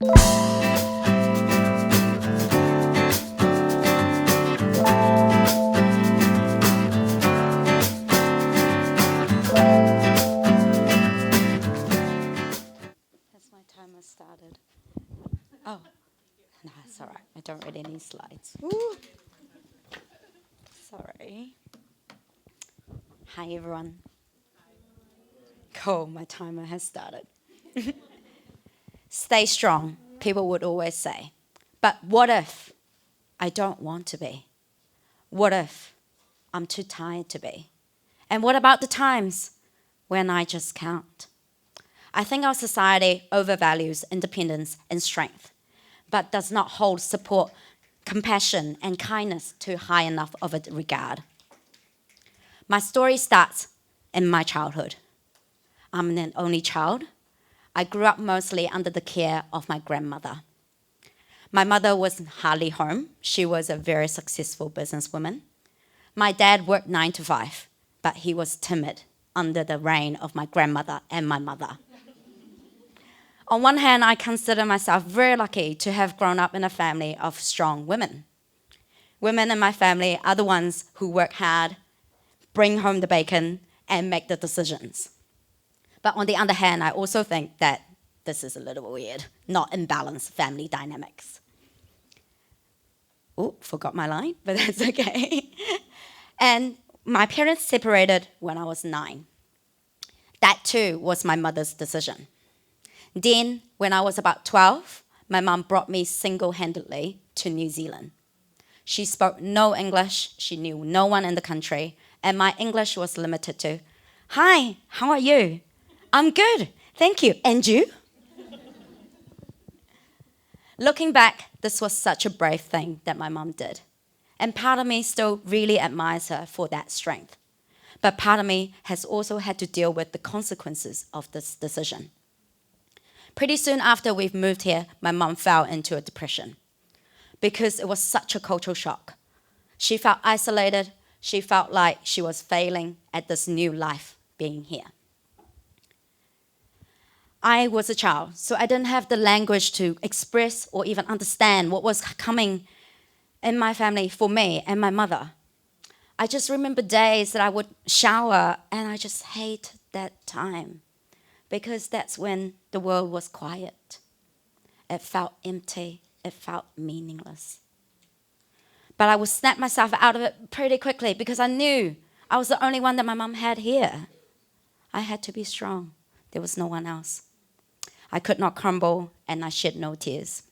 Has my timer started? Oh, no, it's all right. I don't really need slides. Ooh. Sorry. Hi, everyone. Cool, my timer has started. Stay strong, people would always say. But what if I don't want to be? What if I'm too tired to be? And what about the times when I just can't? I think our society overvalues independence and strength, but does not hold support, compassion, and kindness to high enough of a regard. My story starts in my childhood. I'm an only child. I grew up mostly under the care of my grandmother. My mother was hardly home. She was a very successful businesswoman. My dad worked 9 to 5, but he was timid under the reign of my grandmother and my mother. On one hand, I consider myself very lucky to have grown up in a family of strong women. Women in my family are the ones who work hard, bring home the bacon, and make the decisions. But on the other hand, I also think that this is a little weird, not imbalanced family dynamics. Oh, forgot my line, but that's okay. And my parents separated when I was 9. That too was my mother's decision. Then, when I was about 12, my mum brought me single-handedly to New Zealand. She spoke no English, she knew no one in the country, and my English was limited to, "Hi, how are you?" "I'm good, thank you. And you?" Looking back, this was such a brave thing that my mum did. And part of me still really admires her for that strength. But part of me has also had to deal with the consequences of this decision. Pretty soon after we've moved here, my mum fell into a depression because it was such a cultural shock. She felt isolated. She felt like she was failing at this new life being here. I was a child, so I didn't have the language to express or even understand what was coming in my family for me and my mother. I just remember days that I would shower and I just hated that time because that's when the world was quiet. It felt empty, it felt meaningless. But I would snap myself out of it pretty quickly because I knew I was the only one that my mum had here. I had to be strong. There was no one else. I could not crumble and I shed no tears.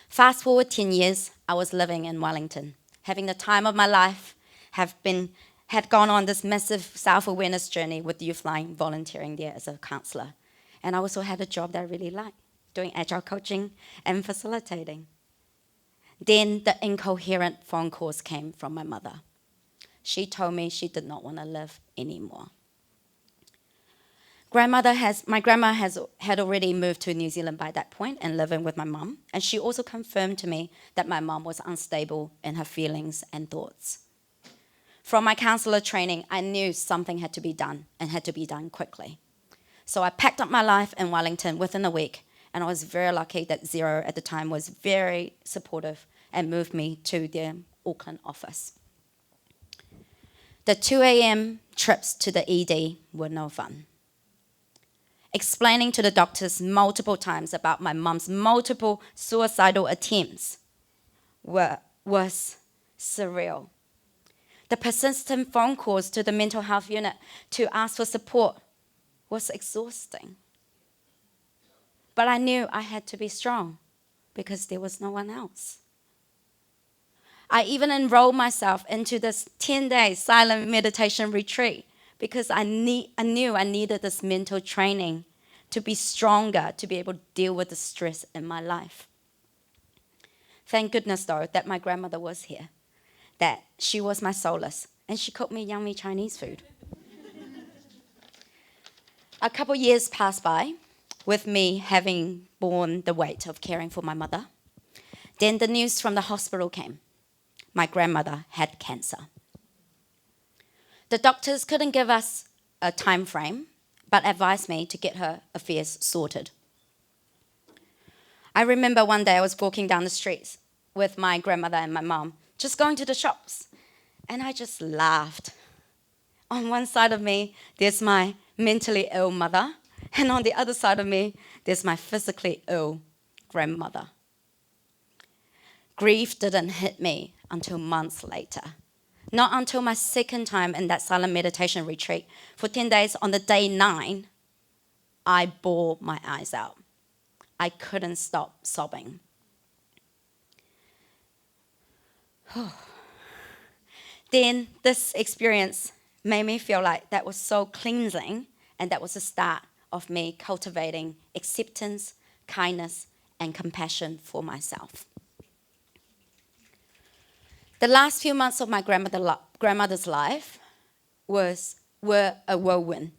Fast forward 10 years, I was living in Wellington, having the time of my life, had gone on this massive self-awareness journey with Youthline, volunteering there as a counsellor. And I also had a job that I really liked, doing Agile coaching and facilitating. Then the incoherent phone calls came from my mother. She told me she did not want to live anymore. My grandma had already moved to New Zealand by that point and living with my mum, and she also confirmed to me that my mum was unstable in her feelings and thoughts. From my counsellor training, I knew something had to be done and had to be done quickly. So I packed up my life in Wellington within a week, and I was very lucky that Xero at the time was very supportive and moved me to their Auckland office. The 2 a.m. trips to the ED were no fun. Explaining to the doctors multiple times about my mum's multiple suicidal attempts was surreal. The persistent phone calls to the mental health unit to ask for support was exhausting. But I knew I had to be strong because there was no one else. I even enrolled myself into this 10-day silent meditation retreat because I knew I needed this mental training to be stronger, to be able to deal with the stress in my life. Thank goodness, though, that my grandmother was here, that she was my solace, and she cooked me yummy Chinese food. A couple years passed by with me having borne the weight of caring for my mother. Then the news from the hospital came. My grandmother had cancer. The doctors couldn't give us a time frame, but advised me to get her affairs sorted. I remember one day I was walking down the streets with my grandmother and my mom, just going to the shops, and I just laughed. On one side of me, there's my mentally ill mother, and on the other side of me, there's my physically ill grandmother. Grief didn't hit me until months later. Not until my second time in that silent meditation retreat for 10 days on the day 9, I bawled my eyes out. I couldn't stop sobbing. Then this experience made me feel like that was so cleansing, and that was the start of me cultivating acceptance, kindness, and compassion for myself. The last few months of my grandmother's life were a whirlwind.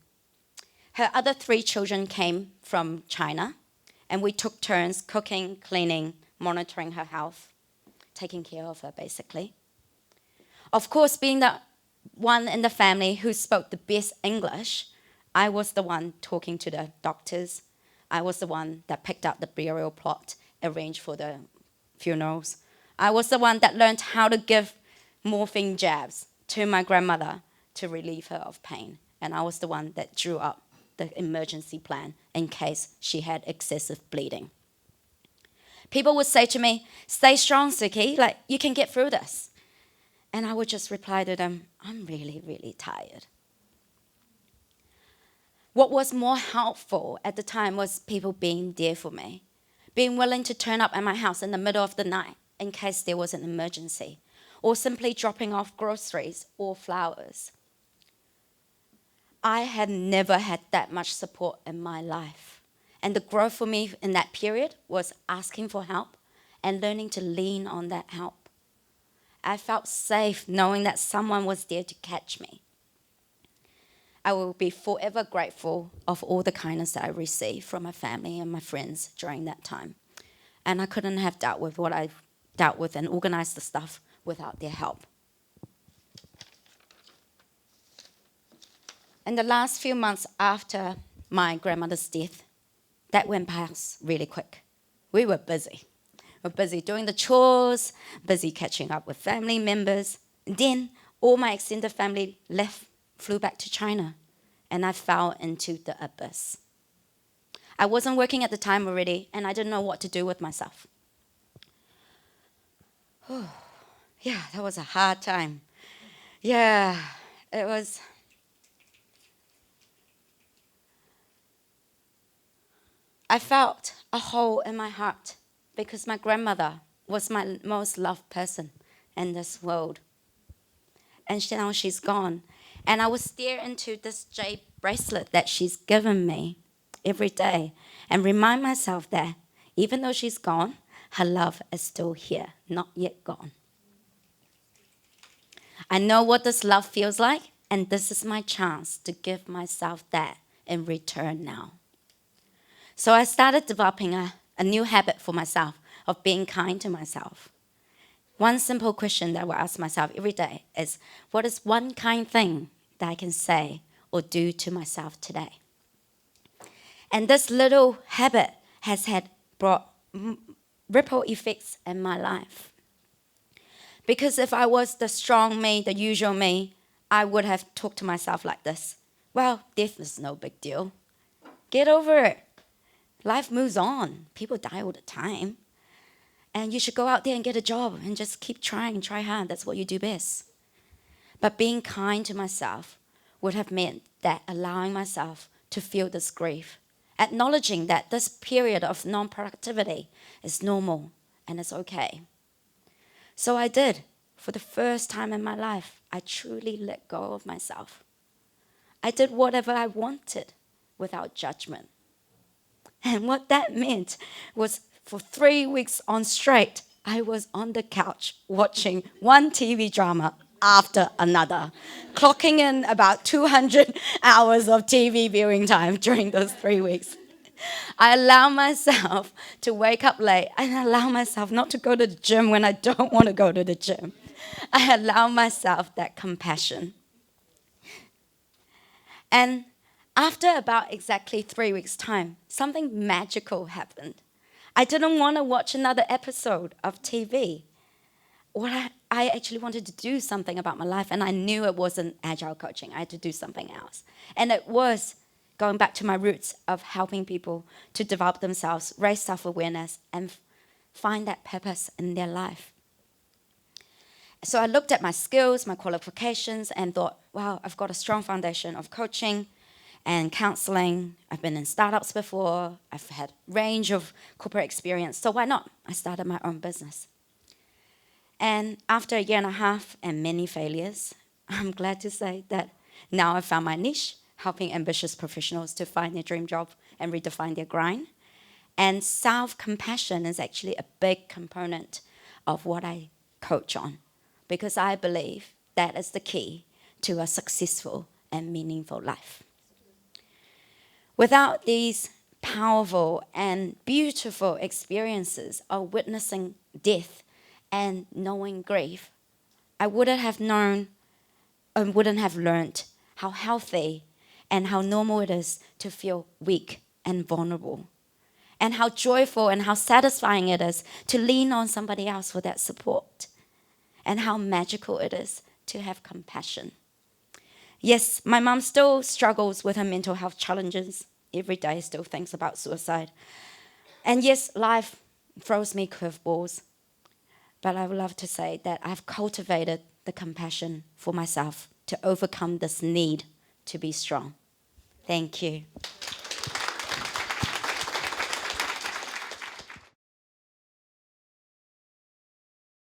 Her other 3 children came from China, and we took turns cooking, cleaning, monitoring her health, taking care of her, basically. Of course, being the one in the family who spoke the best English, I was the one talking to the doctors. I was the one that picked up the burial plot, arranged for the funerals. I was the one that learned how to give morphine jabs to my grandmother to relieve her of pain. And I was the one that drew up the emergency plan in case she had excessive bleeding. People would say to me, "Stay strong, Suki, like you can get through this." And I would just reply to them, "I'm really, really tired." What was more helpful at the time was people being there for me, being willing to turn up at my house in the middle of the night in case there was an emergency, or simply dropping off groceries or flowers. I had never had that much support in my life. And the growth for me in that period was asking for help and learning to lean on that help. I felt safe knowing that someone was there to catch me. I will be forever grateful of all the kindness that I received from my family and my friends during that time. And I couldn't have dealt with what I dealt with and organized the stuff without their help. In the last few months after my grandmother's death, that went past really quick. We were busy. We were busy doing the chores, busy catching up with family members. Then all my extended family flew back to China, and I fell into the abyss. I wasn't working at the time already, and I didn't know what to do with myself. Yeah, that was a hard time. Yeah, it was. I felt a hole in my heart because my grandmother was my most loved person in this world. And now she's gone. And I would stare into this jade bracelet that she's given me every day and remind myself that even though she's gone, her love is still here, not yet gone. I know what this love feels like, and this is my chance to give myself that in return now. So I started developing a new habit for myself of being kind to myself. One simple question that I will ask myself every day is, what is one kind thing that I can say or do to myself today? And this little habit has brought ripple effects in my life. Because if I was the strong me, the usual me, I would have talked to myself like this. Well, death is no big deal. Get over it. Life moves on. People die all the time. And you should go out there and get a job and just keep trying, try hard. That's what you do best. But being kind to myself would have meant that allowing myself to feel this grief, acknowledging that this period of non-productivity is normal and it's okay. So I did. For the first time in my life, I truly let go of myself. I did whatever I wanted without judgment. And what that meant was for 3 weeks on straight, I was on the couch watching one TV drama after another, clocking in about 200 hours of TV viewing time during those 3 weeks. I allow myself to wake up late. I allow myself not to go to the gym when I don't want to go to the gym. I allow myself that compassion. And after about exactly 3 weeks' time, something magical happened. I didn't want to watch another episode of TV. I actually wanted to do something about my life, and I knew it wasn't agile coaching. I had to do something else. And it was going back to my roots of helping people to develop themselves, raise self-awareness, and find that purpose in their life. So I looked at my skills, my qualifications, and thought, wow, I've got a strong foundation of coaching and counseling. I've been in startups before. I've had a range of corporate experience. So why not? I started my own business. And after a year and a half and many failures, I'm glad to say that now I've found my niche, helping ambitious professionals to find their dream job and redefine their grind. And self-compassion is actually a big component of what I coach on, because I believe that is the key to a successful and meaningful life. Without these powerful and beautiful experiences of witnessing death and knowing grief, I wouldn't have known and wouldn't have learned how healthy and how normal it is to feel weak and vulnerable, and how joyful and how satisfying it is to lean on somebody else for that support, and how magical it is to have compassion. Yes, my mum still struggles with her mental health challenges. Every day still thinks about suicide. And yes, life throws me curveballs. But I would love to say that I've cultivated the compassion for myself to overcome this need to be strong. Thank you.